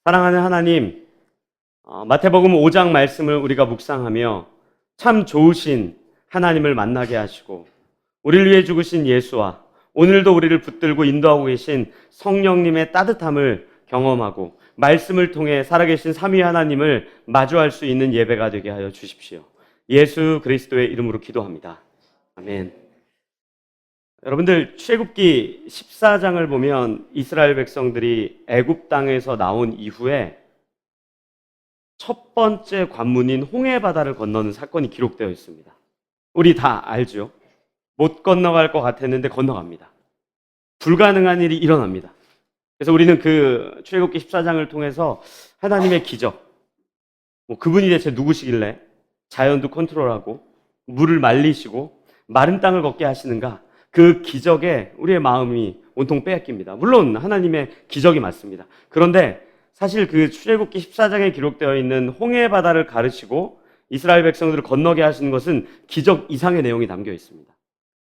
사랑하는 하나님, 마태복음 5장 말씀을 우리가 묵상하며 참 좋으신 하나님을 만나게 하시고 우리를 위해 죽으신 예수와 오늘도 우리를 붙들고 인도하고 계신 성령님의 따뜻함을 경험하고 말씀을 통해 살아계신 삼위 하나님을 마주할 수 있는 예배가 되게 하여 주십시오. 예수 그리스도의 이름으로 기도합니다. 아멘. 여러분들, 출애굽기 14장을 보면 이스라엘 백성들이 애굽 땅에서 나온 이후에 첫 번째 관문인 홍해 바다를 건너는 사건이 기록되어 있습니다. 우리 다 알죠? 못 건너갈 것 같았는데 건너갑니다. 불가능한 일이 일어납니다. 그래서 우리는 그 출애굽기 14장을 통해서 하나님의 기적, 그분이 대체 누구시길래 자연도 컨트롤하고 물을 말리시고 마른 땅을 걷게 하시는가, 그 기적에 우리의 마음이 온통 빼앗깁니다. 물론 하나님의 기적이 맞습니다. 그런데 사실 그 출애굽기 14장에 기록되어 있는 홍해 바다를 가르치고 이스라엘 백성들을 건너게 하시는 것은 기적 이상의 내용이 담겨 있습니다.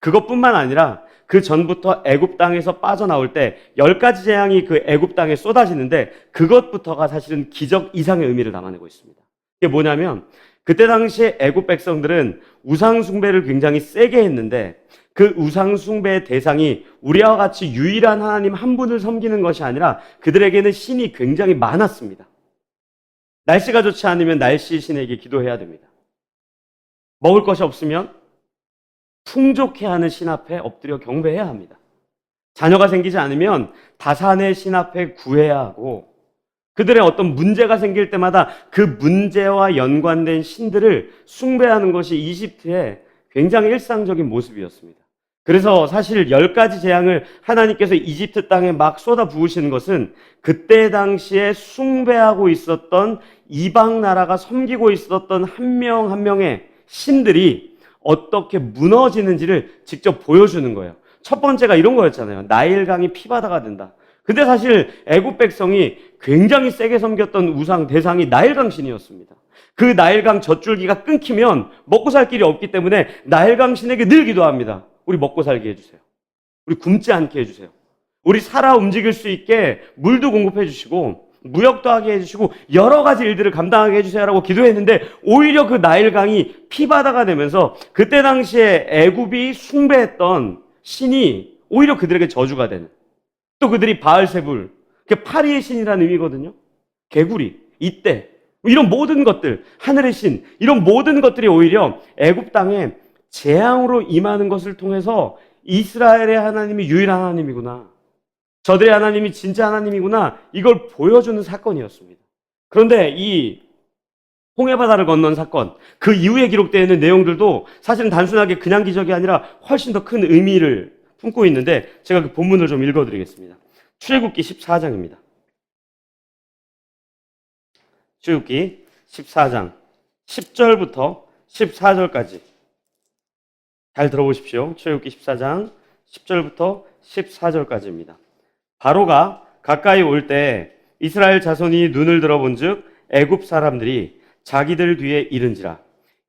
그것뿐만 아니라 그 전부터 애굽 땅에서 빠져나올 때 10가지 재앙이 그 애굽 땅에 쏟아지는데 그것부터가 사실은 기적 이상의 의미를 담아내고 있습니다. 이게 뭐냐면 그때 당시에 애굽 백성들은 우상 숭배를 굉장히 세게 했는데 그 우상 숭배의 대상이 우리와 같이 유일한 하나님 한 분을 섬기는 것이 아니라 그들에게는 신이 굉장히 많았습니다. 날씨가 좋지 않으면 날씨 신에게 기도해야 됩니다. 먹을 것이 없으면 풍족해 하는 신 앞에 엎드려 경배해야 합니다. 자녀가 생기지 않으면 다산의 신 앞에 구해야 하고, 그들의 어떤 문제가 생길 때마다 그 문제와 연관된 신들을 숭배하는 것이 이집트의 굉장히 일상적인 모습이었습니다. 그래서 사실 10가지 재앙을 하나님께서 이집트 땅에 막 쏟아 부으시는 것은 그때 당시에 숭배하고 있었던 이방 나라가 섬기고 있었던 한 명 한 명의 신들이 어떻게 무너지는지를 직접 보여주는 거예요. 첫 번째가 이런 거였잖아요. 나일강이 피바다가 된다. 근데 사실 애굽 백성이 굉장히 세게 섬겼던 우상 대상이 나일강 신이었습니다. 그 나일강 젖줄기가 끊기면 먹고 살 길이 없기 때문에 나일강 신에게 늘 기도합니다. 우리 먹고 살게 해주세요. 우리 굶지 않게 해주세요. 우리 살아 움직일 수 있게 물도 공급해 주시고 무역도 하게 해주시고 여러 가지 일들을 감당하게 해주세요라고 기도했는데 오히려 그 나일강이 피바다가 되면서 그때 당시에 애굽이 숭배했던 신이 오히려 그들에게 저주가 되는, 또 그들이 바알세불, 그게 파리의 신이라는 의미거든요. 개구리, 이떼, 이런 모든 것들, 하늘의 신, 이런 모든 것들이 오히려 애굽 땅에 재앙으로 임하는 것을 통해서 이스라엘의 하나님이 유일한 하나님이구나, 저들의 하나님이 진짜 하나님이구나, 이걸 보여주는 사건이었습니다. 그런데 이 홍해바다를 건넌 사건, 그 이후에 기록되어 있는 내용들도 사실은 단순하게 그냥 기적이 아니라 훨씬 더 큰 의미를 품고 있는데 제가 그 본문을 좀 읽어드리겠습니다. 출애굽기 14장입니다. 출애굽기 14장 10절부터 14절까지 잘 들어보십시오. 출애굽기 14장 10절부터 14절까지입니다. 바로가 가까이 올 때 이스라엘 자손이 눈을 들어본즉 애굽 사람들이 자기들 뒤에 이른지라.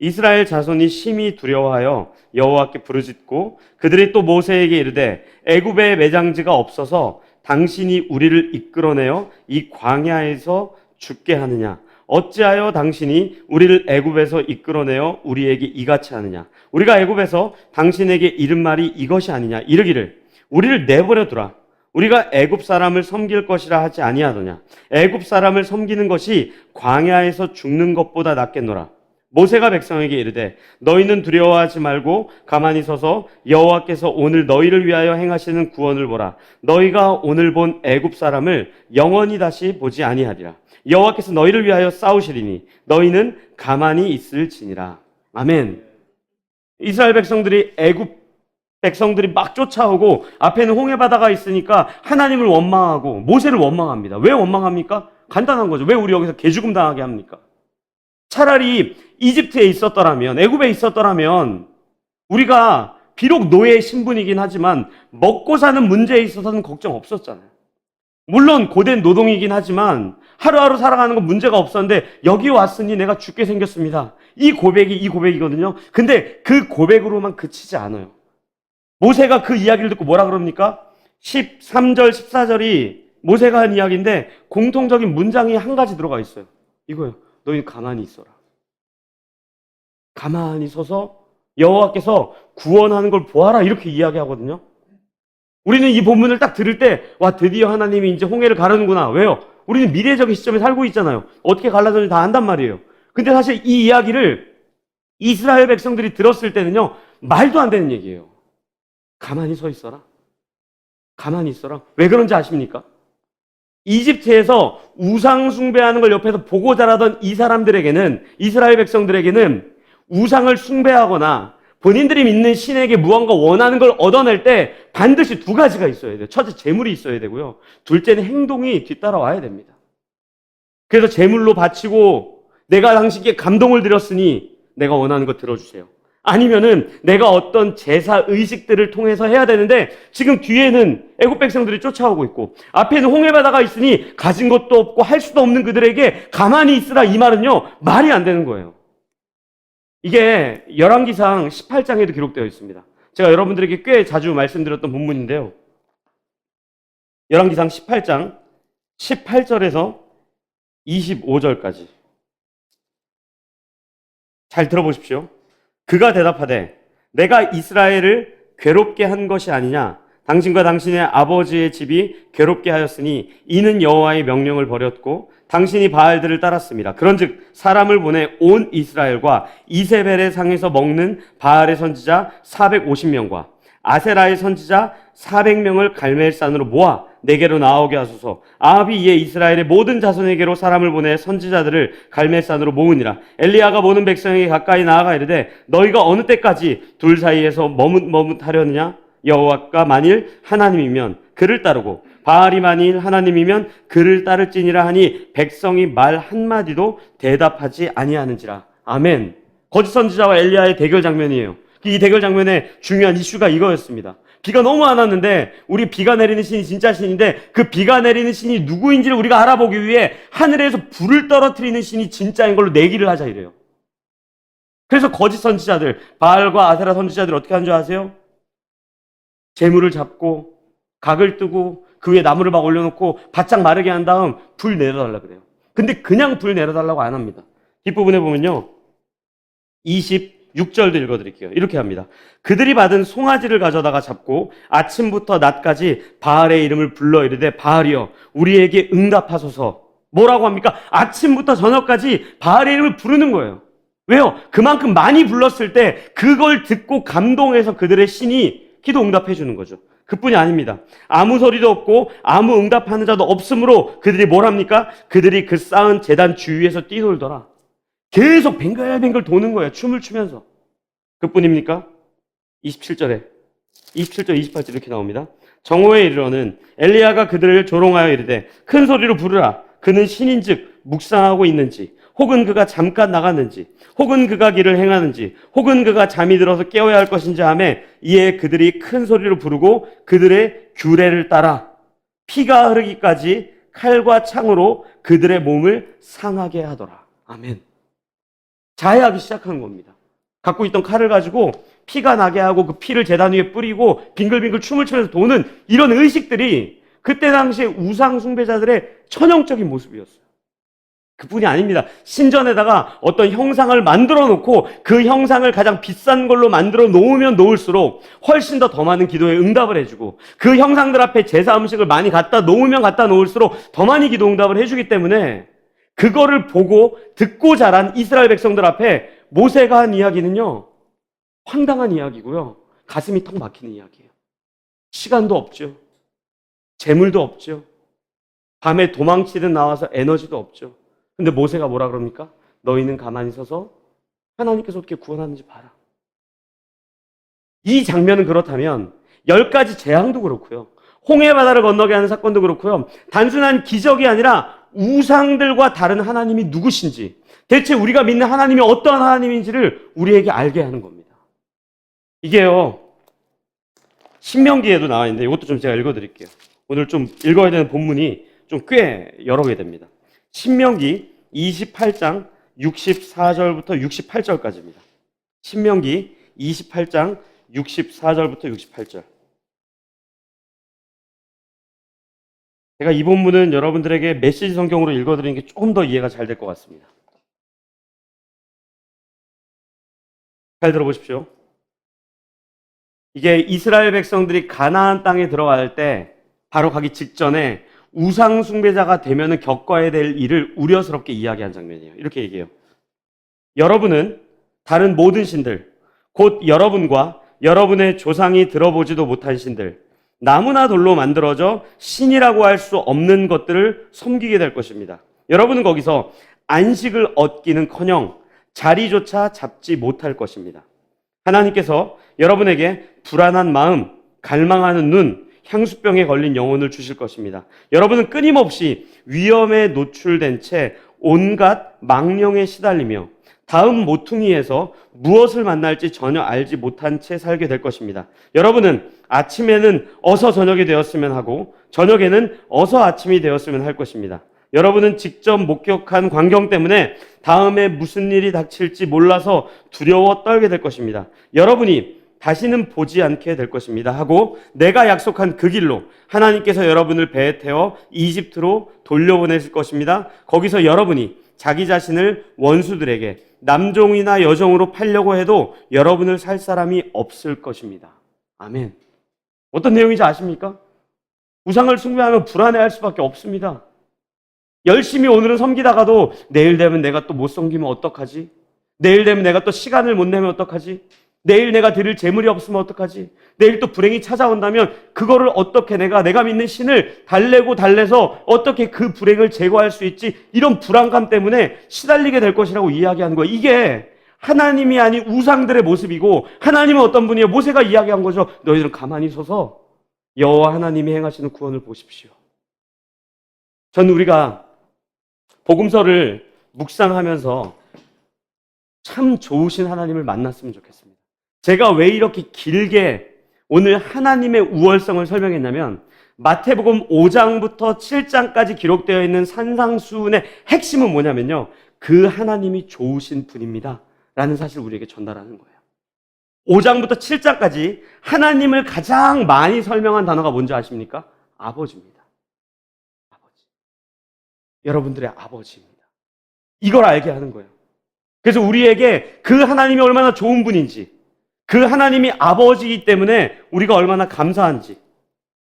이스라엘 자손이 심히 두려워하여 여호와께 부르짖고 그들이 또 모세에게 이르되 애굽에 매장지가 없어서 당신이 우리를 이끌어내어 이 광야에서 죽게 하느냐? 어찌하여 당신이 우리를 애굽에서 이끌어내어 우리에게 이같이 하느냐? 우리가 애굽에서 당신에게 이른 말이 이것이 아니냐? 이르기를 우리를 내버려 두라. 우리가 애굽 사람을 섬길 것이라 하지 아니하더냐? 애굽 사람을 섬기는 것이 광야에서 죽는 것보다 낫겠노라. 모세가 백성에게 이르되 너희는 두려워하지 말고 가만히 서서 여호와께서 오늘 너희를 위하여 행하시는 구원을 보라. 너희가 오늘 본 애굽 사람을 영원히 다시 보지 아니하리라. 여호와께서 너희를 위하여 싸우시리니 너희는 가만히 있을지니라. 아멘. 이스라엘 백성들이 애굽 백성들이 막 쫓아오고 앞에는 홍해바다가 있으니까 하나님을 원망하고 모세를 원망합니다. 왜 원망합니까? 간단한 거죠. 왜 우리 여기서 개죽음 당하게 합니까? 차라리 이집트에 있었더라면, 애굽에 있었더라면 우리가 비록 노예의 신분이긴 하지만 먹고 사는 문제에 있어서는 걱정 없었잖아요. 물론 고된 노동이긴 하지만 하루하루 살아가는 건 문제가 없었는데 여기 왔으니 내가 죽게 생겼습니다. 이 고백이거든요. 근데 그 고백으로만 그치지 않아요. 모세가 그 이야기를 듣고 뭐라 그럽니까? 13절, 14절이 모세가 한 이야기인데 공통적인 문장이 한 가지 들어가 있어요. 이거예요. 너희는 가만히 있어라. 가만히 서서 여호와께서 구원하는 걸 보아라, 이렇게 이야기하거든요. 우리는 이 본문을 딱 들을 때, 와, 드디어 하나님이 이제 홍해를 가르는구나. 왜요? 우리는 미래적인 시점에 살고 있잖아요. 어떻게 갈라졌는지 다 안단 말이에요. 근데 사실 이 이야기를 이스라엘 백성들이 들었을 때는요, 말도 안 되는 얘기예요. 가만히 서 있어라. 가만히 있어라. 왜 그런지 아십니까? 이집트에서 우상 숭배하는 걸 옆에서 보고 자라던 이 사람들에게는, 이스라엘 백성들에게는 우상을 숭배하거나 본인들이 믿는 신에게 무언가 원하는 걸 얻어낼 때 반드시 두 가지가 있어야 돼요. 첫째, 재물이 있어야 되고요. 둘째는 행동이 뒤따라와야 됩니다. 그래서 재물로 바치고, 내가 당신께 감동을 드렸으니 내가 원하는 거 들어주세요. 아니면은 내가 어떤 제사 의식들을 통해서 해야 되는데, 지금 뒤에는 애굽 백성들이 쫓아오고 있고 앞에는 홍해바다가 있으니 가진 것도 없고 할 수도 없는 그들에게 가만히 있으라, 이 말은요, 말이 안 되는 거예요. 이게 열왕기상 18장에도 기록되어 있습니다. 제가 여러분들에게 꽤 자주 말씀드렸던 본문인데요. 열왕기상 18장 18절에서 25절까지 잘 들어보십시오. 그가 대답하되 내가 이스라엘을 괴롭게 한 것이 아니냐? 당신과 당신의 아버지의 집이 괴롭게 하였으니 이는 여호와의 명령을 버렸고 당신이 바알들을 따랐습니다. 그런즉 사람을 보내 온 이스라엘과 이세벨의 상에서 먹는 바알의 선지자 450명과 아세라의 선지자 400명을 갈멜산으로 모아 내게로 나오게 하소서. 아합이 이에 이스라엘의 모든 자손에게로 사람을 보내 선지자들을 갈멜산으로 모으니라. 엘리야가 모든 백성에게 가까이 나아가 이르되 너희가 어느 때까지 둘 사이에서 머뭇하려느냐? 여호와가 만일 하나님이면 그를 따르고 바알이 만일 하나님이면 그를 따를지니라 하니 백성이 말 한마디도 대답하지 아니하는지라. 아멘. 거짓 선지자와 엘리야의 대결 장면이에요. 이 대결 장면의 중요한 이슈가 이거였습니다. 비가 너무 안 왔는데 우리 비가 내리는 신이 진짜 신인데 그 비가 내리는 신이 누구인지를 우리가 알아보기 위해 하늘에서 불을 떨어뜨리는 신이 진짜인 걸로 내기를 하자 이래요. 그래서 거짓 선지자들, 바알과 아세라 선지자들 어떻게 하는 줄 아세요? 재물을 잡고 각을 뜨고 그 위에 나무를 막 올려놓고 바짝 마르게 한 다음 불 내려달라 그래요. 근데 그냥 불 내려달라고 안 합니다. 뒷부분에 보면요, 26절도 읽어드릴게요. 이렇게 합니다. 그들이 받은 송아지를 가져다가 잡고 아침부터 낮까지 바알의 이름을 불러 이르되 바알이여 우리에게 응답하소서. 뭐라고 합니까? 아침부터 저녁까지 바알의 이름을 부르는 거예요. 왜요? 그만큼 많이 불렀을 때 그걸 듣고 감동해서 그들의 신이 기도 응답해 주는 거죠. 그뿐이 아닙니다. 아무 소리도 없고 아무 응답하는 자도 없으므로 그들이 뭘 합니까? 그들이 그 쌓은 제단 주위에서 뛰돌더라. 계속 뱅글뱅글 도는 거예요. 춤을 추면서. 그뿐입니까? 27절, 28절 이렇게 나옵니다. 정오에 이르러는 엘리야가 그들을 조롱하여 이르되 큰 소리로 부르라. 그는 신인즉 묵상하고 있는지, 혹은 그가 잠깐 나갔는지, 혹은 그가 길을 행하는지, 혹은 그가 잠이 들어서 깨워야 할 것인지 하며 이에 그들이 큰 소리로 부르고 그들의 규례를 따라 피가 흐르기까지 칼과 창으로 그들의 몸을 상하게 하더라. 아멘. 자해하기 시작한 겁니다. 갖고 있던 칼을 가지고 피가 나게 하고 그 피를 제단 위에 뿌리고 빙글빙글 춤을 추면서 도는 이런 의식들이 그때 당시에 우상 숭배자들의 천형적인 모습이었어요. 그뿐이 아닙니다. 신전에다가 어떤 형상을 만들어 놓고 그 형상을 가장 비싼 걸로 만들어 놓으면 놓을수록 훨씬 더 많은 기도에 응답을 해주고 그 형상들 앞에 제사 음식을 많이 갖다 놓으면 갖다 놓을수록 더 많이 기도 응답을 해주기 때문에 그거를 보고 듣고 자란 이스라엘 백성들 앞에 모세가 한 이야기는요, 황당한 이야기고요. 가슴이 턱 막히는 이야기예요. 시간도 없죠. 재물도 없죠. 밤에 도망치듯 나와서 에너지도 없죠. 근데 모세가 뭐라 그럽니까? 너희는 가만히 서서 하나님께서 어떻게 구원하는지 봐라. 이 장면은 그렇다면 10가지 재앙도 그렇고요. 홍해바다를 건너게 하는 사건도 그렇고요. 단순한 기적이 아니라 우상들과 다른 하나님이 누구신지, 대체 우리가 믿는 하나님이 어떠한 하나님인지를 우리에게 알게 하는 겁니다. 이게요, 신명기에도 나와 있는데 이것도 좀 제가 읽어드릴게요. 오늘 좀 읽어야 되는 본문이 좀 꽤 여러 개 됩니다. 신명기 28장 64절부터 68절까지입니다. 신명기 28장 64절부터 68절. 제가 이 본문은 여러분들에게 메시지 성경으로 읽어드리는 게 조금 더 이해가 잘 될 것 같습니다. 잘 들어보십시오. 이게 이스라엘 백성들이 가나안 땅에 들어갈 때 바로 가기 직전에 우상 숭배자가 되면은 겪어야 될 일을 우려스럽게 이야기한 장면이에요. 이렇게 얘기해요. 여러분은 다른 모든 신들, 곧 여러분과 여러분의 조상이 들어보지도 못한 신들, 나무나 돌로 만들어져 신이라고 할 수 없는 것들을 섬기게 될 것입니다. 여러분은 거기서 안식을 얻기는커녕 자리조차 잡지 못할 것입니다. 하나님께서 여러분에게 불안한 마음, 갈망하는 눈, 향수병에 걸린 영혼을 주실 것입니다. 여러분은 끊임없이 위험에 노출된 채 온갖 망령에 시달리며 다음 모퉁이에서 무엇을 만날지 전혀 알지 못한 채 살게 될 것입니다. 여러분은 아침에는 어서 저녁이 되었으면 하고 저녁에는 어서 아침이 되었으면 할 것입니다. 여러분은 직접 목격한 광경 때문에 다음에 무슨 일이 닥칠지 몰라서 두려워 떨게 될 것입니다. 여러분이 다시는 보지 않게 될 것입니다 하고 내가 약속한 그 길로 하나님께서 여러분을 배에 태워 이집트로 돌려보내실 것입니다. 거기서 여러분이 자기 자신을 원수들에게 남종이나 여종으로 팔려고 해도 여러분을 살 사람이 없을 것입니다. 아멘. 어떤 내용인지 아십니까? 우상을 숭배하면 불안해할 수밖에 없습니다. 열심히 오늘은 섬기다가도 내일 되면 내가 또 못 섬기면 어떡하지? 내일 되면 내가 또 시간을 못 내면 어떡하지? 내일 내가 드릴 재물이 없으면 어떡하지? 내일 또 불행이 찾아온다면 그거를 어떻게 내가 믿는 신을 달래서 어떻게 그 불행을 제거할 수 있지? 이런 불안감 때문에 시달리게 될 것이라고 이야기하는 거예요. 이게 하나님이 아닌 우상들의 모습이고 하나님은 어떤 분이에요? 모세가 이야기한 거죠. 너희들은 가만히 서서 여호와 하나님이 행하시는 구원을 보십시오. 전 우리가 복음서를 묵상하면서 참 좋으신 하나님을 만났으면 좋겠습니다. 제가 왜 이렇게 길게 오늘 하나님의 우월성을 설명했냐면 마태복음 5장부터 7장까지 기록되어 있는 산상수훈의 핵심은 뭐냐면요. 그 하나님이 좋으신 분입니다. 라는 사실을 우리에게 전달하는 거예요. 5장부터 7장까지 하나님을 가장 많이 설명한 단어가 뭔지 아십니까? 아버지입니다. 아버지. 여러분들의 아버지입니다. 이걸 알게 하는 거예요. 그래서 우리에게 그 하나님이 얼마나 좋은 분인지, 그 하나님이 아버지이기 때문에 우리가 얼마나 감사한지,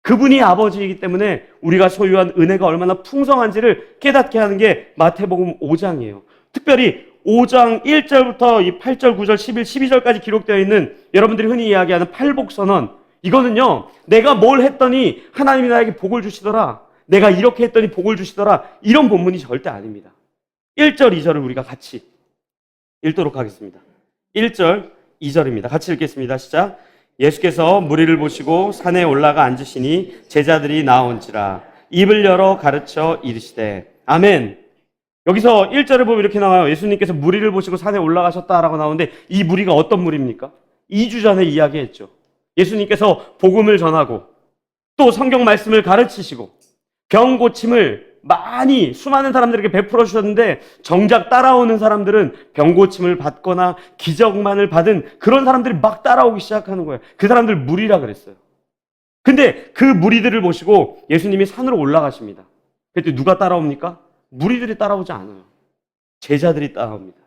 그분이 아버지이기 때문에 우리가 소유한 은혜가 얼마나 풍성한지를 깨닫게 하는 게 마태복음 5장이에요. 특별히 5장 1절부터 이 8절, 9절, 11, 12절까지 기록되어 있는 여러분들이 흔히 이야기하는 팔복선언, 이거는요, 내가 뭘 했더니 하나님이 나에게 복을 주시더라, 내가 이렇게 했더니 복을 주시더라, 이런 본문이 절대 아닙니다. 1절, 2절을 우리가 같이 읽도록 하겠습니다. 1절, 2절입니다. 같이 읽겠습니다. 시작. 예수께서 무리를 보시고 산에 올라가 앉으시니 제자들이 나온지라 입을 열어 가르쳐 이르시되. 아멘. 여기서 1절을 보면 이렇게 나와요. 예수님께서 무리를 보시고 산에 올라가셨다라고 나오는데 이 무리가 어떤 무리입니까? 2주 전에 이야기했죠. 예수님께서 복음을 전하고 또 성경 말씀을 가르치시고 병 고침을 많이 수많은 사람들에게 베풀어 주셨는데 정작 따라오는 사람들은 병 고침을 받거나 기적만을 받은 그런 사람들이 막 따라오기 시작하는 거예요. 그 사람들 무리라 그랬어요. 근데 그 무리들을 보시고 예수님이 산으로 올라가십니다. 그때 누가 따라옵니까? 무리들이 따라오지 않아요. 제자들이 따라옵니다.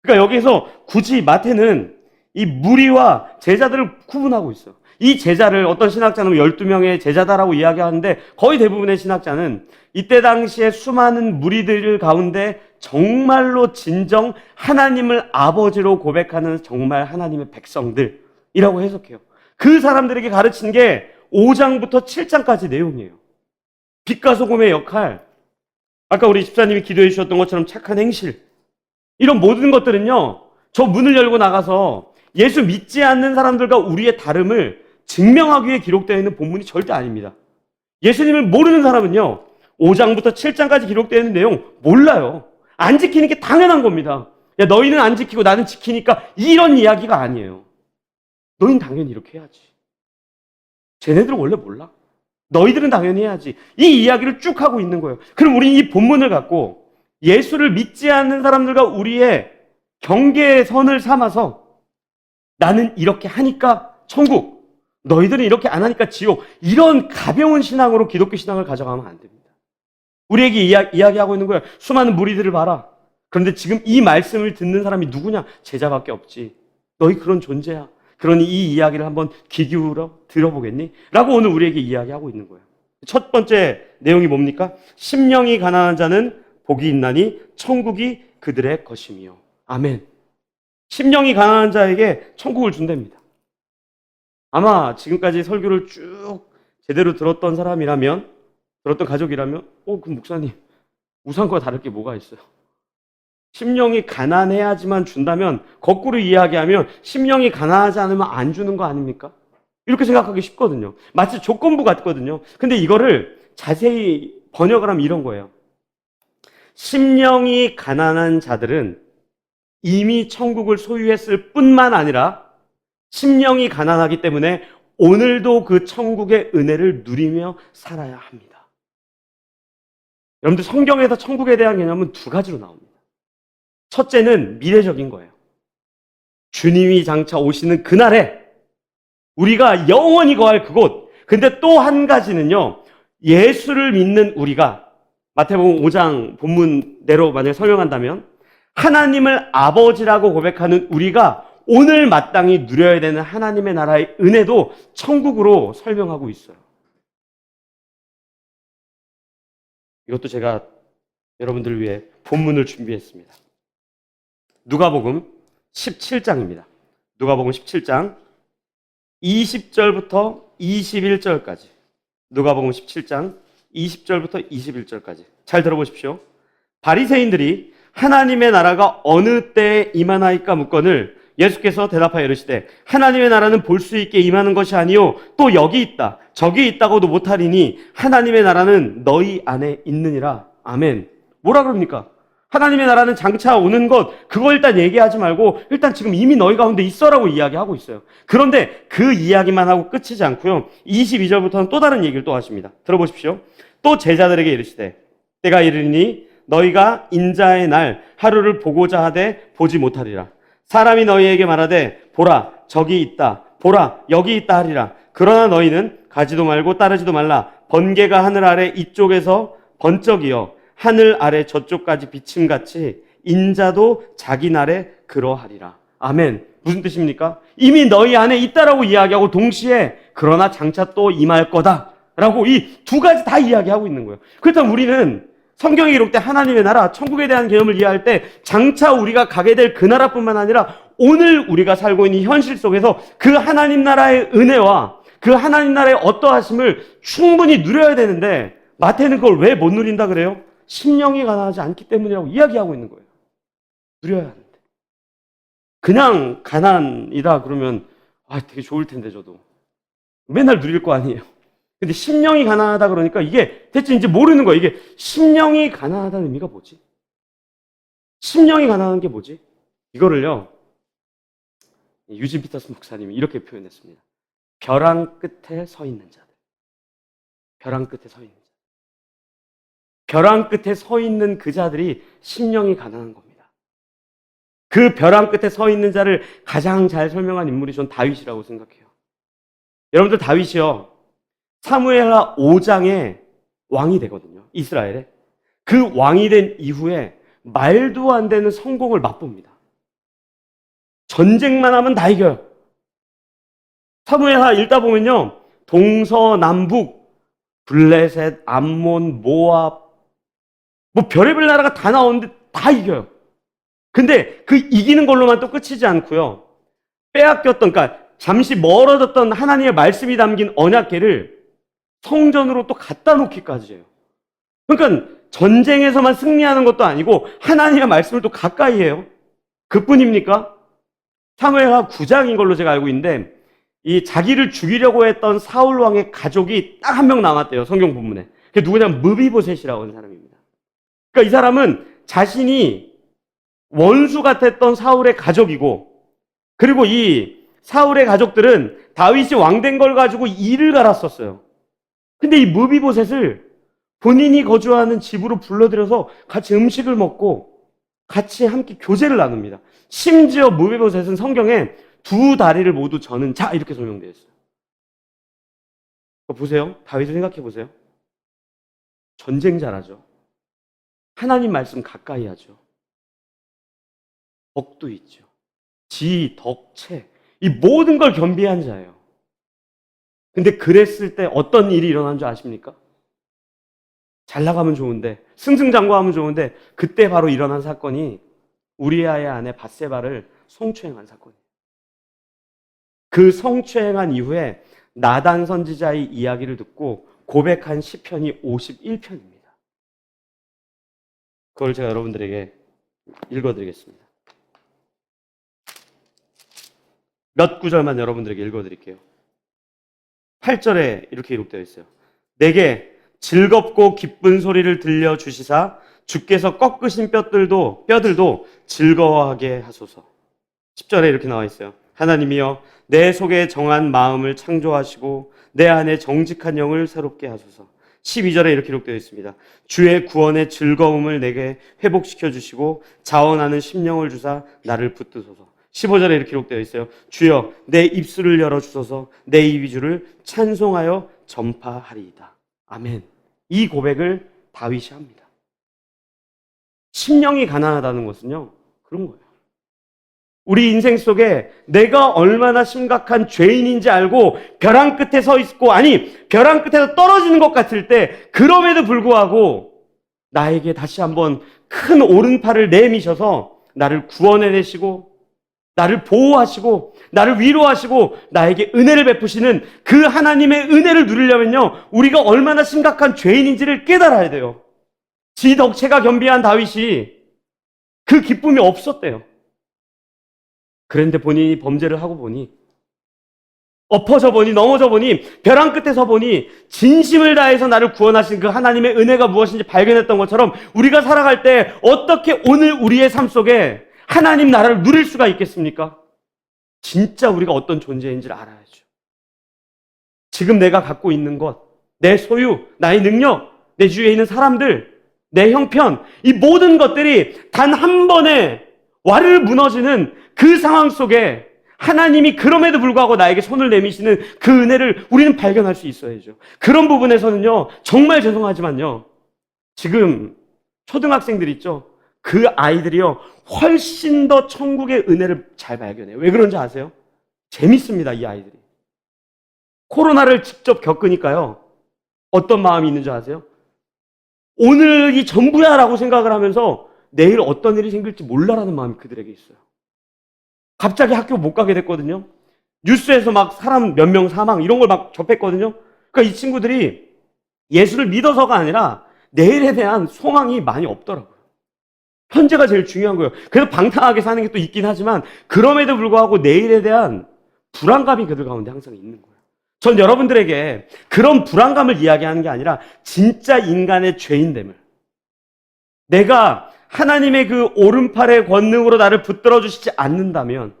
그러니까 여기서 굳이 마태는 이 무리와 제자들을 구분하고 있어요. 이 제자를 어떤 신학자는 12명의 제자다라고 이야기하는데 거의 대부분의 신학자는 이때 당시에 수많은 무리들 가운데 정말로 진정 하나님을 아버지로 고백하는 정말 하나님의 백성들이라고 해석해요. 그 사람들에게 가르친 게 5장부터 7장까지 내용이에요. 빛과 소금의 역할, 아까 우리 집사님이 기도해 주셨던 것처럼 착한 행실, 이런 모든 것들은요, 저 문을 열고 나가서 예수 믿지 않는 사람들과 우리의 다름을 증명하기 위해 기록되어 있는 본문이 절대 아닙니다. 예수님을 모르는 사람은요, 5장부터 7장까지 기록되어 있는 내용 몰라요. 안 지키는 게 당연한 겁니다. 야, 너희는 안 지키고 나는 지키니까 이런 이야기가 아니에요. 너희는 당연히 이렇게 해야지. 쟤네들은 원래 몰라. 너희들은 당연히 해야지. 이 이야기를 쭉 하고 있는 거예요. 그럼 우리는 이 본문을 갖고 예수를 믿지 않는 사람들과 우리의 경계의 선을 삼아서 나는 이렇게 하니까 천국, 너희들은 이렇게 안 하니까 지옥. 이런 가벼운 신앙으로 기독교 신앙을 가져가면 안 됩니다. 우리에게 이야기하고 있는 거예요. 수많은 무리들을 봐라. 그런데 지금 이 말씀을 듣는 사람이 누구냐? 제자밖에 없지. 너희 그런 존재야. 그러니 이 이야기를 한번 귀 기울여 들어보겠니? 라고 오늘 우리에게 이야기하고 있는 거예요. 첫 번째 내용이 뭡니까? 심령이 가난한 자는 복이 있나니 천국이 그들의 것이며. 아멘. 심령이 가난한 자에게 천국을 준답니다. 아마 지금까지 설교를 쭉 제대로 들었던 사람이라면, 들었던 가족이라면, 그 목사님, 우상과 다를 게 뭐가 있어요? 심령이 가난해야지만 준다면, 거꾸로 이야기하면 심령이 가난하지 않으면 안 주는 거 아닙니까? 이렇게 생각하기 쉽거든요. 마치 조건부 같거든요. 근데 이거를 자세히 번역을 하면 이런 거예요. 심령이 가난한 자들은 이미 천국을 소유했을 뿐만 아니라 심령이 가난하기 때문에 오늘도 그 천국의 은혜를 누리며 살아야 합니다. 여러분들 성경에서 천국에 대한 개념은 두 가지로 나옵니다. 첫째는 미래적인 거예요. 주님이 장차 오시는 그날에 우리가 영원히 거할 그곳. 근데 또 한 가지는요, 예수를 믿는 우리가 마태복음 5장 본문대로 만약에 설명한다면 하나님을 아버지라고 고백하는 우리가 오늘 마땅히 누려야 되는 하나님의 나라의 은혜도 천국으로 설명하고 있어요. 이것도 제가 여러분들을 위해 본문을 준비했습니다. 누가복음 17장입니다. 누가복음 17장 20절부터 21절까지. 누가복음 17장 20절부터 21절까지. 잘 들어보십시오. 바리새인들이 하나님의 나라가 어느 때에 임하나이까 묻거늘 예수께서 대답하여 이르시되 하나님의 나라는 볼 수 있게 임하는 것이 아니요 또 여기 있다 저기 있다고도 못하리니 하나님의 나라는 너희 안에 있느니라. 아멘. 뭐라 그럽니까? 하나님의 나라는 장차 오는 것, 그거 일단 얘기하지 말고 일단 지금 이미 너희 가운데 있어라고 이야기하고 있어요. 그런데 그 이야기만 하고 끝이지 않고요, 22절부터는 또 다른 얘기를 또 하십니다. 들어보십시오. 또 제자들에게 이르시되 때가 이르니 너희가 인자의 날 하루를 보고자 하되 보지 못하리라. 사람이 너희에게 말하되 보라 저기 있다 보라 여기 있다 하리라. 그러나 너희는 가지도 말고 따르지도 말라. 번개가 하늘 아래 이쪽에서 번쩍이어 하늘 아래 저쪽까지 비침같이 인자도 자기 날에 그러하리라. 아멘. 무슨 뜻입니까? 이미 너희 안에 있다라고 이야기하고 동시에 그러나 장차 또 임할 거다라고 이 두 가지 다 이야기하고 있는 거예요. 그렇다면 우리는 성경에 기록된 하나님의 나라, 천국에 대한 개념을 이해할 때 장차 우리가 가게 될 그 나라뿐만 아니라 오늘 우리가 살고 있는 현실 속에서 그 하나님 나라의 은혜와 그 하나님 나라의 어떠하심을 충분히 누려야 되는데 마태는 그걸 왜 못 누린다 그래요? 심령이 가난하지 않기 때문이라고 이야기하고 있는 거예요. 누려야 하는데. 그냥 가난이다 그러면 되게 좋을 텐데 저도. 맨날 누릴 거 아니에요. 근데 심령이 가난하다 그러니까 이게 대체 이제 모르는 거예요. 이게 심령이 가난하다는 의미가 뭐지? 심령이 가난한 게 뭐지? 이거를요, 유진 피터스 목사님이 이렇게 표현했습니다. 벼랑 끝에 서 있는 자들. 벼랑 끝에 서 있는 자들. 벼랑 끝에 서 있는 그 자들이 심령이 가난한 겁니다. 그 벼랑 끝에 서 있는 자를 가장 잘 설명한 인물이 전 다윗이라고 생각해요. 여러분들 다윗이요, 사무엘하 5장의 왕이 되거든요. 이스라엘에. 그 왕이 된 이후에 말도 안 되는 성공을 맛봅니다. 전쟁만 하면 다 이겨요. 사무엘하 읽다 보면요, 동서남북, 블레셋, 암몬, 모압, 별의별 나라가 다 나오는데 다 이겨요. 근데 그 이기는 걸로만 또 끝이지 않고요, 빼앗겼던, 그러니까 잠시 멀어졌던 하나님의 말씀이 담긴 언약궤를 성전으로 또 갖다 놓기까지 해요. 그러니까 전쟁에서만 승리하는 것도 아니고 하나님의 말씀을 또 가까이 해요. 그뿐입니까? 사무엘하 9장인 걸로 제가 알고 있는데, 이 자기를 죽이려고 했던 사울 왕의 가족이 딱 한 명 남았대요, 성경 본문에. 그게 누구냐면 무비보셋이라고 하는 사람입니다. 그러니까 이 사람은 자신이 원수 같았던 사울의 가족이고, 그리고 이 사울의 가족들은 다윗이 왕된 걸 가지고 이를 갈았었어요. 근데 이 무비보셋을 본인이 거주하는 집으로 불러들여서 같이 음식을 먹고 같이 함께 교제를 나눕니다. 심지어 무비보셋은 성경에 두 다리를 모두 저는 자 이렇게 설명되어 있어요. 보세요. 다윗을 생각해 보세요. 전쟁 잘하죠. 하나님 말씀 가까이 하죠. 덕도 있죠. 지, 덕, 체. 이 모든 걸 겸비한 자예요. 근데 그랬을 때 어떤 일이 일어난 줄 아십니까? 잘 나가면 좋은데, 승승장구하면 좋은데, 그때 바로 일어난 사건이 우리아의 아내 밧세바를 성추행한 사건이에요. 그 성추행한 이후에 나단 선지자의 이야기를 듣고 고백한 시편이 51편입니다. 그걸 제가 여러분들에게 읽어드리겠습니다. 몇 구절만 여러분들에게 읽어드릴게요. 8절에 이렇게 기록되어 있어요. 내게 즐겁고 기쁜 소리를 들려주시사 주께서 꺾으신 뼈들도 즐거워하게 하소서. 10절에 이렇게 나와 있어요. 하나님이여 내 속에 정한 마음을 창조하시고 내 안에 정직한 영을 새롭게 하소서. 12절에 이렇게 기록되어 있습니다. 주의 구원의 즐거움을 내게 회복시켜 주시고 자원하는 심령을 주사 나를 붙드소서. 15절에 이렇게 기록되어 있어요. 주여 내 입술을 열어주소서. 내 입이 주를 찬송하여 전파하리이다. 아멘. 이 고백을 다윗이 합니다. 심령이 가난하다는 것은요, 그런 거예요. 우리 인생 속에 내가 얼마나 심각한 죄인인지 알고 벼랑 끝에 서 있고, 아니 벼랑 끝에서 떨어지는 것 같을 때 그럼에도 불구하고 나에게 다시 한번 큰 오른팔을 내미셔서 나를 구원해내시고 나를 보호하시고 나를 위로하시고 나에게 은혜를 베푸시는 그 하나님의 은혜를 누리려면요, 우리가 얼마나 심각한 죄인인지를 깨달아야 돼요. 지 덕체가 겸비한 다윗이 그 기쁨이 없었대요. 그런데 본인이 범죄를 하고 보니, 엎어져 보니, 넘어져 보니, 벼랑 끝에 서 보니 진심을 다해서 나를 구원하신 그 하나님의 은혜가 무엇인지 발견했던 것처럼 우리가 살아갈 때 어떻게 오늘 우리의 삶 속에 하나님 나라를 누릴 수가 있겠습니까? 진짜 우리가 어떤 존재인지를 알아야죠. 지금 내가 갖고 있는 것, 내 소유, 나의 능력, 내 주위에 있는 사람들, 내 형편, 이 모든 것들이 단 한 번에 와르르 무너지는 그 상황 속에 하나님이 그럼에도 불구하고 나에게 손을 내미시는 그 은혜를 우리는 발견할 수 있어야죠. 그런 부분에서는요, 정말 죄송하지만요, 지금 초등학생들 있죠? 그 아이들이요, 훨씬 더 천국의 은혜를 잘 발견해요. 왜 그런지 아세요? 재밌습니다, 이 아이들이. 코로나를 직접 겪으니까요, 어떤 마음이 있는 줄 아세요? 오늘이 전부야 라고 생각을 하면서 내일 어떤 일이 생길지 몰라라는 마음이 그들에게 있어요. 갑자기 학교 못 가게 됐거든요. 뉴스에서 막 사람 몇 명 사망 이런 걸 막 접했거든요. 그러니까 이 친구들이 예수를 믿어서가 아니라 내일에 대한 소망이 많이 없더라고요. 현재가 제일 중요한 거예요. 그래서 방탕하게 사는 게 또 있긴 하지만 그럼에도 불구하고 내일에 대한 불안감이 그들 가운데 항상 있는 거예요. 전 여러분들에게 그런 불안감을 이야기하는 게 아니라 진짜 인간의 죄인됨을, 내가 하나님의 그 오른팔의 권능으로 나를 붙들어 주시지 않는다면,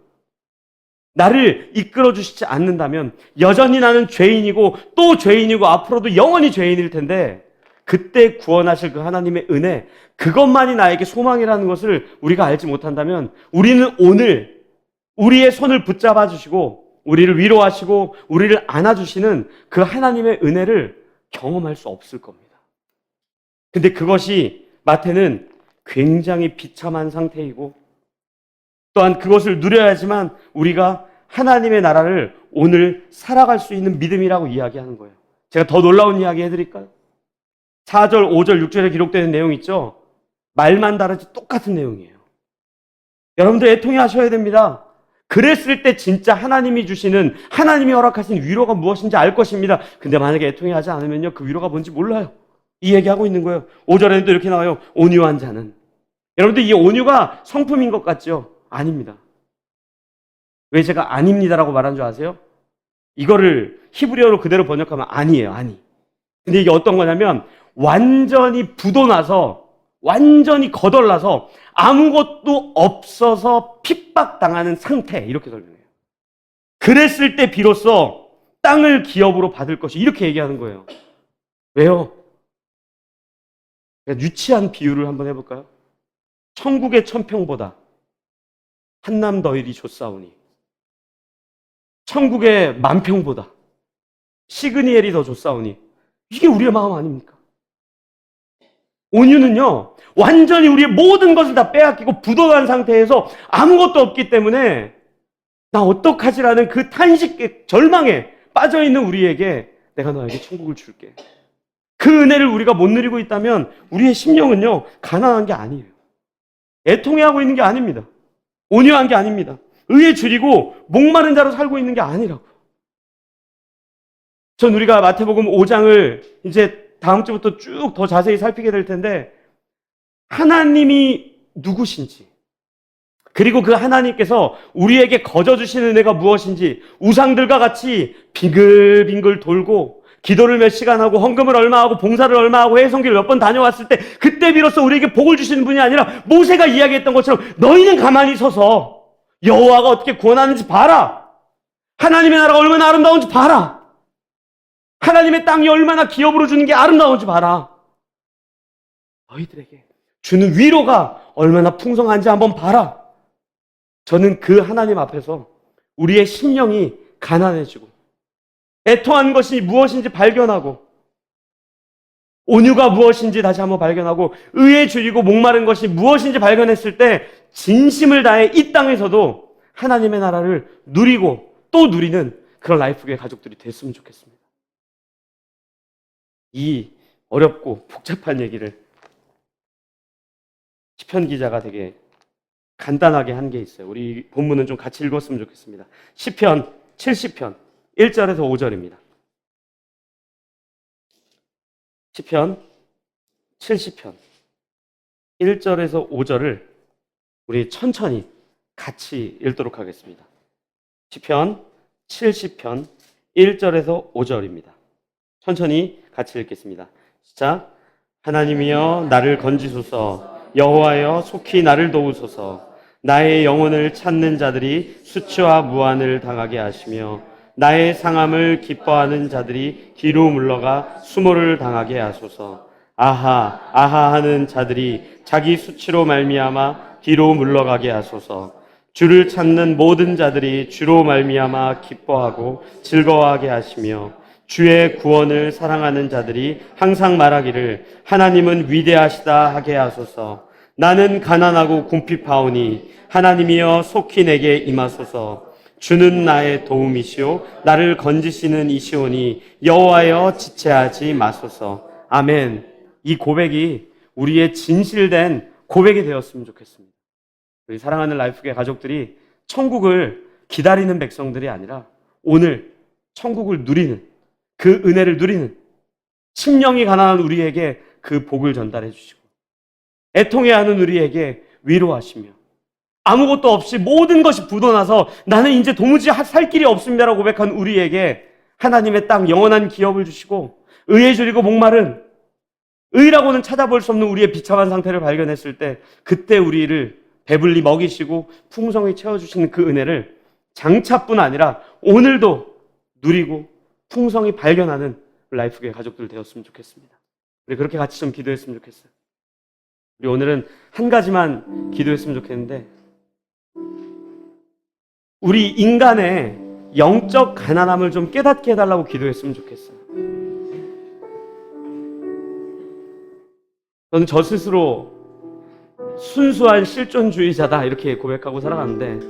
나를 이끌어 주시지 않는다면 여전히 나는 죄인이고 또 죄인이고 앞으로도 영원히 죄인일 텐데, 그때 구원하실 그 하나님의 은혜, 그것만이 나에게 소망이라는 것을 우리가 알지 못한다면 우리는 오늘 우리의 손을 붙잡아 주시고 우리를 위로하시고 우리를 안아주시는 그 하나님의 은혜를 경험할 수 없을 겁니다. 근데 그것이 마태는 굉장히 비참한 상태이고, 또한 그것을 누려야지만 우리가 하나님의 나라를 오늘 살아갈 수 있는 믿음이라고 이야기하는 거예요. 제가 더 놀라운 이야기 해드릴까요? 4절, 5절, 6절에 기록되는 내용 있죠? 말만 다르지 똑같은 내용이에요. 여러분들 애통해 하셔야 됩니다. 그랬을 때 진짜 하나님이 주시는, 하나님이 허락하신 위로가 무엇인지 알 것입니다. 근데 만약에 애통해 하지 않으면요, 그 위로가 뭔지 몰라요. 이 얘기하고 있는 거예요. 5절에는 또 이렇게 나와요. 온유한 자는. 여러분들 이 온유가 성품인 것 같죠? 아닙니다. 왜 제가 아닙니다라고 말한 줄 아세요? 이거를 히브리어로 그대로 번역하면 아니에요, 아니. 근데 이게 어떤 거냐면 완전히 부도나서, 완전히 거덜나서 아무것도 없어서 핍박당하는 상태, 이렇게 설명해요. 그랬을 때 비로소 땅을 기업으로 받을 것이, 이렇게 얘기하는 거예요. 왜요? 유치한 비유를 한번 해볼까요? 천국의 천평보다 한남 더일이 좋사오니 천국의 만평보다 시그니엘이 더 좋사오니. 이게 우리의 마음 아닙니까? 온유는요, 완전히 우리의 모든 것을 다 빼앗기고 부도난 상태에서 아무것도 없기 때문에 나 어떡하지라는 그 탄식, 절망에 빠져있는 우리에게 내가 너에게 천국을 줄게. 그 은혜를 우리가 못 누리고 있다면 우리의 심령은요, 가난한 게 아니에요. 애통해하고 있는 게 아닙니다. 온유한 게 아닙니다. 의에 줄이고 목마른 자로 살고 있는 게 아니라고. 전 우리가 마태복음 5장을 이제 다음 주부터 쭉 더 자세히 살피게 될 텐데, 하나님이 누구신지, 그리고 그 하나님께서 우리에게 거저주신 은혜가 무엇인지, 우상들과 같이 빙글빙글 돌고 기도를 몇 시간 하고 헌금을 얼마 하고 봉사를 얼마 하고 해성기를 몇 번 다녀왔을 때 그때 비로소 우리에게 복을 주시는 분이 아니라, 모세가 이야기했던 것처럼 너희는 가만히 서서 여호와가 어떻게 구원하는지 봐라. 하나님의 나라가 얼마나 아름다운지 봐라. 하나님의 땅이 얼마나 기업으로 주는 게 아름다운지 봐라. 너희들에게 주는 위로가 얼마나 풍성한지 한번 봐라. 저는 그 하나님 앞에서 우리의 심령이 가난해지고 애통한 것이 무엇인지 발견하고, 온유가 무엇인지 다시 한번 발견하고, 의에 줄이고 목마른 것이 무엇인지 발견했을 때 진심을 다해 이 땅에서도 하나님의 나라를 누리고 또 누리는 그런 라이프교회 가족들이 됐으면 좋겠습니다. 이 어렵고 복잡한 얘기를 시편 기자가 되게 간단하게 한 게 있어요. 우리 본문은 좀 같이 읽었으면 좋겠습니다. 시편 70편 1절에서 5절입니다. 시편 70편 1절에서 5절을 우리 천천히 같이 읽도록 하겠습니다. 시편 70편 1절에서 5절입니다. 천천히 같이 읽겠습니다. 시작. 하나님이여 나를 건지소서, 여호와여 속히 나를 도우소서. 나의 영혼을 찾는 자들이 수치와 무한을 당하게 하시며 나의 상함을 기뻐하는 자들이 뒤로 물러가 수모를 당하게 하소서. 아하 아하 하는 자들이 자기 수치로 말미암아 뒤로 물러가게 하소서. 주를 찾는 모든 자들이 주로 말미암아 기뻐하고 즐거워하게 하시며 주의 구원을 사랑하는 자들이 항상 말하기를 하나님은 위대하시다 하게 하소서. 나는 가난하고 궁핍하오니 하나님이여 속히 내게 임하소서. 주는 나의 도움이시오 나를 건지시는 이시오니 여호와여 지체하지 마소서. 아멘. 이 고백이 우리의 진실된 고백이 되었으면 좋겠습니다. 우리 사랑하는 라이프교회 가족들이 천국을 기다리는 백성들이 아니라 오늘 천국을 누리는, 그 은혜를 누리는, 심령이 가난한 우리에게 그 복을 전달해 주시고 애통해하는 우리에게 위로하시며 아무것도 없이 모든 것이 부도나서 나는 이제 도무지 살 길이 없습니다라고 고백한 우리에게 하나님의 땅 영원한 기업을 주시고, 의에 줄이고 목마른, 의라고는 찾아볼 수 없는 우리의 비참한 상태를 발견했을 때 그때 우리를 배불리 먹이시고 풍성히 채워주시는 그 은혜를 장차뿐 아니라 오늘도 누리고 풍성히 발견하는 라이프교회 가족들 되었으면 좋겠습니다. 우리 그렇게 같이 좀 기도했으면 좋겠어요. 우리 오늘은 한 가지만 기도했으면 좋겠는데, 우리 인간의 영적 가난함을 좀 깨닫게 해달라고 기도했으면 좋겠어요. 저는 저 스스로 순수한 실존주의자다 이렇게 고백하고 살아가는데,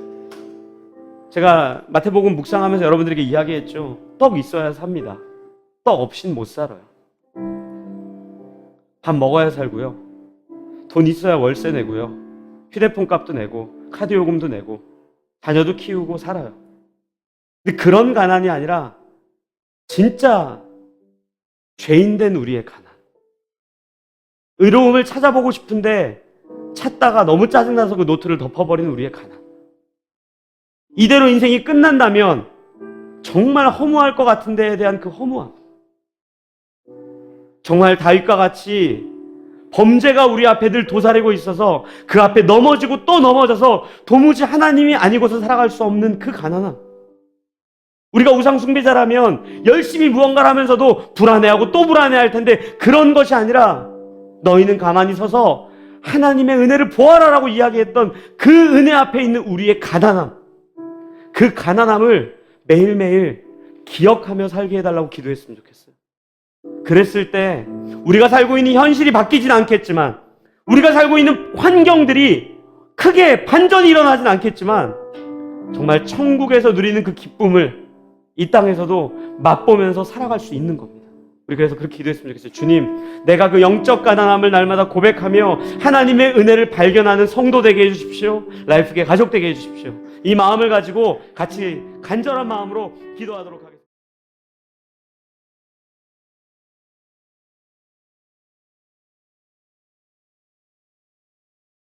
제가 마태복음 묵상하면서 여러분들에게 이야기했죠. 떡 있어야 삽니다. 떡 없인 못 살아요. 밥 먹어야 살고요. 돈 있어야 월세 내고요. 휴대폰 값도 내고 카드 요금도 내고 자녀도 키우고 살아요. 근데 그런 가난이 아니라 진짜 죄인된 우리의 가난. 의로움을 찾아보고 싶은데 찾다가 너무 짜증나서 그 노트를 덮어버리는 우리의 가난. 이대로 인생이 끝난다면 정말 허무할 것 같은 데에 대한 그 허무함. 정말 다윗과 같이 범죄가 우리 앞에 늘 도사리고 있어서 그 앞에 넘어지고 또 넘어져서 도무지 하나님이 아니고서 살아갈 수 없는 그 가난함. 우리가 우상 숭배자라면 열심히 무언가를 하면서도 불안해하고 또 불안해할 텐데, 그런 것이 아니라 너희는 가만히 서서 하나님의 은혜를 보아라라고 이야기했던 그 은혜 앞에 있는 우리의 가난함. 그 가난함을 매일매일 기억하며 살게 해달라고 기도했으면 좋겠어요. 그랬을 때 우리가 살고 있는 현실이 바뀌진 않겠지만, 우리가 살고 있는 환경들이 크게 반전이 일어나진 않겠지만, 정말 천국에서 누리는 그 기쁨을 이 땅에서도 맛보면서 살아갈 수 있는 겁니다. 우리 그래서 그렇게 기도했으면 좋겠어요. 주님, 내가 그 영적 가난함을 날마다 고백하며 하나님의 은혜를 발견하는 성도 되게 해주십시오. 라이프계 가족 되게 해주십시오. 이 마음을 가지고 같이 간절한 마음으로 기도하도록 하겠습니다.